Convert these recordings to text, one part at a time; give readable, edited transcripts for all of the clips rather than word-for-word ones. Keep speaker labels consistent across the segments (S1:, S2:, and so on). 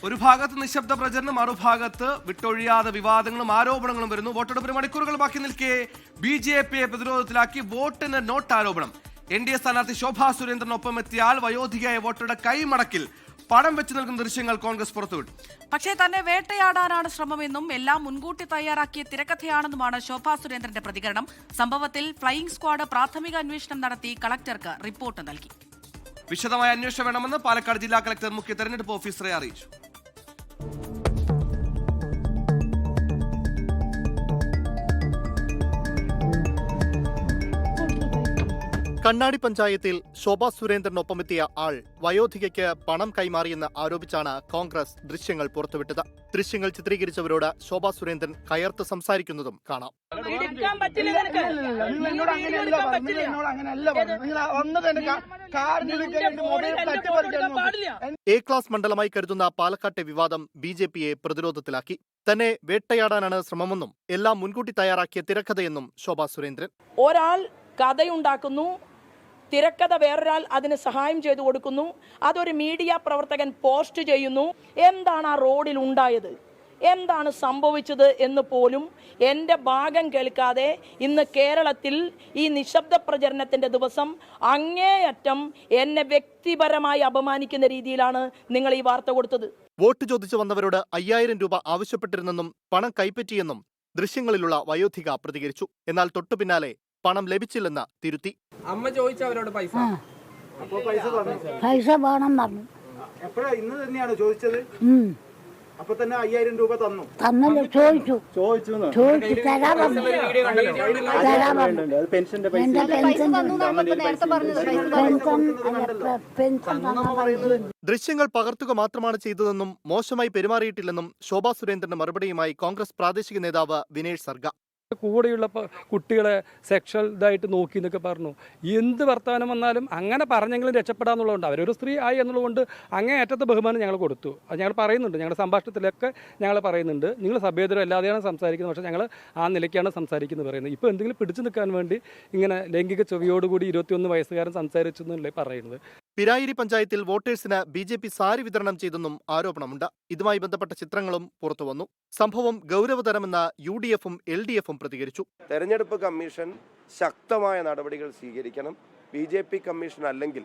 S1: ഒരു ഭാഗത്ത് നിശബ്ദ പ്രചരണം, മറുഭാഗത്ത് വിട്ടൊഴിയാതെ വിവാദങ്ങളും ആരോപണങ്ങളും വരുന്നു. വോട്ടെടുപ്പിന് മണിക്കൂറുകൾ ബാക്കി നിൽക്കെ BJPയെ പ്രതിരോധത്തിലാക്കി വോട്ടിന് നോട്ട് ആരോപണം. NDA സ്ഥാനാർത്ഥി ശോഭാ സുരേന്ദ്രനൊപ്പം എത്തിയാൽ വയോധികയായ വോട്ടറുടെ കൈമടക്കിൽ പണം വെച്ച് നൽകുന്ന ദൃശ്യങ്ങൾ കോൺഗ്രസ് പുറത്തുവിട്ടു.
S2: പക്ഷേ തന്നെ വേട്ടയാടാനാണ് ശ്രമമെന്നും എല്ലാം മുൻകൂട്ടി തയ്യാറാക്കിയ തിരക്കഥയാണെന്നുമാണ് ശോഭാ സുരേന്ദ്രന്റെ പ്രതികരണം. സംഭവത്തിൽ ഫ്ലൈയിംഗ് സ്ക്വാഡ് പ്രാഥമിക അന്വേഷണം നടത്തി കളക്ടർക്ക് റിപ്പോർട്ട് നൽകി.
S1: വിശദമായ അന്വേഷണം വേണമെന്ന് പാലക്കാട് ജില്ലാ കളക്ടർ മുഖ്യ തെരഞ്ഞെടുപ്പ് ഓഫീസറെ അറിയിച്ചു.
S3: കണ്ണാടി പഞ്ചായത്തിൽ ശോഭാ സുരേന്ദ്രനൊപ്പമെത്തിയ ആൾ വയോധികയ്ക്ക് പണം കൈമാറിയെന്ന് ആരോപിച്ചാണ് കോൺഗ്രസ് ദൃശ്യങ്ങൾ പുറത്തുവിട്ടത്. ദൃശ്യങ്ങൾ ചിത്രീകരിച്ചവരോട് ശോഭാ സുരേന്ദ്രൻ കയർത്ത് സംസാരിക്കുന്നതും കാണാം. A ക്ലാസ് മണ്ഡലമായി കരുതുന്ന പാലക്കാട്ടെ വിവാദം BJPയെ പ്രതിരോധത്തിലാക്കി. തന്നെ വേട്ടയാടാനാണ് ശ്രമമെന്നും എല്ലാം മുൻകൂട്ടി തയ്യാറാക്കിയ തിരക്കഥയെന്നും ശോഭാ സുരേന്ദ്രൻ.
S4: ഒരാൾ കഥയുണ്ടാക്കുന്നു, തിരക്കഥ വേറൊരാൾ അതിന് സഹായം ചെയ്തു കൊടുക്കുന്നു, അതൊരു മീഡിയ പ്രവർത്തകൻ പോസ്റ്റ് ചെയ്യുന്നു. എന്താണ് ആ റോഡിൽ ഉണ്ടായത്, എന്താണ് സംഭവിച്ചത് എന്ന് പോലും എൻ്റെ ഭാഗം കേൾക്കാതെ ഇന്ന് കേരളത്തിൽ ഈ നിശബ്ദ പ്രചരണത്തിൻ്റെ ദിവസം അങ്ങേയറ്റം എന്നെ വ്യക്തിപരമായി അപമാനിക്കുന്ന രീതിയിലാണ് നിങ്ങൾ ഈ വാർത്ത കൊടുത്തത്.
S3: വോട്ട് ചോദിച്ചു വന്നവരോട് 5000 രൂപ ആവശ്യപ്പെട്ടിരുന്നെന്നും പണം കൈപ്പറ്റിയെന്നും ദൃശ്യങ്ങളിലുള്ള വയോധിക പ്രതികരിച്ചു. എന്നാൽ തൊട്ടു പിന്നാലെ പണം ലഭിച്ചില്ലെന്ന് തിരുത്തി.
S5: അമ്മ ചോദിച്ചു അവരോട് പൈസ
S6: വേണം പറഞ്ഞു.
S7: എപ്പോഴാ ഇന്ന് തന്നെയാണ് ചോദിച്ചത്? അപ്പൊ തന്നെ 5000 രൂപ തന്നു.
S6: തന്നല്ലോ, ചോദിച്ചു തരാൻ പറഞ്ഞു.
S3: ദൃശ്യങ്ങൾ പകർത്തുക മാത്രമാണ് ചെയ്തതെന്നും മോശമായി പെരുമാറിയിട്ടില്ലെന്നും ശോഭാ സുരേന്ദ്രന്റെ മറുപടിയുമായി കോൺഗ്രസ് പ്രാദേശിക നേതാവ് വിനേഷ് സർഗ.
S8: കൂടെയുള്ള കുട്ടികളെ സെക്ഷൽ ഇതായിട്ട് നോക്കി എന്നൊക്കെ പറഞ്ഞു. എന്ത് വർത്തമാനം വന്നാലും അങ്ങനെ പറഞ്ഞെങ്കിലും രക്ഷപ്പെടാന്നുള്ളതുകൊണ്ട് അവരൊരു സ്ത്രീ ആയി എന്നുള്ളതുകൊണ്ട് അങ്ങേയറ്റത്തെ ബഹുമാനം ഞങ്ങൾ കൊടുത്തു. അത് ഞങ്ങൾ പറയുന്നുണ്ട്, ഞങ്ങളുടെ സംഭാഷണത്തിലൊക്കെ ഞങ്ങൾ പറയുന്നുണ്ട്, നിങ്ങൾ സഭ്യതരം അല്ലാതെയാണ് സംസാരിക്കുന്നത്, പക്ഷേ ഞങ്ങൾ ആ നിലയ്ക്കാണ് സംസാരിക്കുന്നത് പറയുന്നത്. ഇപ്പോൾ എന്തെങ്കിലും പിടിച്ചു നിൽക്കാൻ വേണ്ടി ഇങ്ങനെ ലൈംഗിക ചൊവ്വയോടുകൂടി 21 വയസ്സുകാരൻ സംസാരിച്ചു എന്നല്ലേ പറയുന്നത്.
S3: പിരായിരി പഞ്ചായത്തിൽ വോട്ടേഴ്സിന് BJP സാരി വിതരണം ചെയ്തെന്നും ആരോപണമുണ്ട്. ഇതുമായി ബന്ധപ്പെട്ട ചിത്രങ്ങളും പുറത്തുവന്നു. സംഭവം ഗൗരവതരമെന്ന് UDFും LDFും പ്രതികരിച്ചു.
S9: തെരഞ്ഞെടുപ്പ് കമ്മീഷൻ ശക്തമായ നടപടികൾ സ്വീകരിക്കണം. BJP കമ്മീഷൻ അല്ലെങ്കിൽ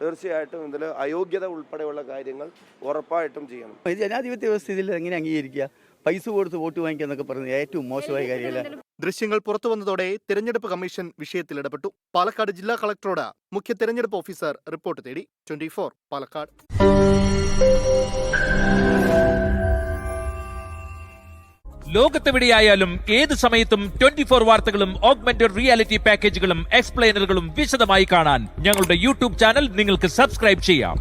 S9: തീർച്ചയായിട്ടും ഇതിൽ അയോഗ്യത ഉൾപ്പെടെയുള്ള കാര്യങ്ങൾ ഉറപ്പായിട്ടും ചെയ്യണം.
S10: ജനാധിപത്യ വ്യവസ്ഥയിൽ എങ്ങനെ അംഗീകരിക്കുക? പൈസ കൊടുത്ത് വോട്ട് വാങ്ങിക്കുക എന്നൊക്കെ പറയുന്നത് ഏറ്റവും മോശമായ കാര്യമല്ല.
S3: ദൃശ്യങ്ങൾ പുറത്തുവന്നതോടെ തെരഞ്ഞെടുപ്പ് കമ്മീഷൻ വിഷയത്തിൽ ഇടപെട്ടു. പാലക്കാട് ജില്ലാ കളക്ടറോട് മുഖ്യ തെരഞ്ഞെടുപ്പ് ഓഫീസർ റിപ്പോർട്ട് തേടി. 24 പാലക്കാട്.
S11: ലോകത്തെവിടെയായാലും ഏത് സമയത്തും 24 വാർത്തകളും ഓഗ്മെന്റഡ് റിയാലിറ്റി പാക്കേജുകളും എക്സ്പ്ലെയിനറുകളും വിശദമായി കാണാൻ ഞങ്ങളുടെ YouTube ചാനൽ നിങ്ങൾക്ക് സബ്സ്ക്രൈബ് ചെയ്യാം.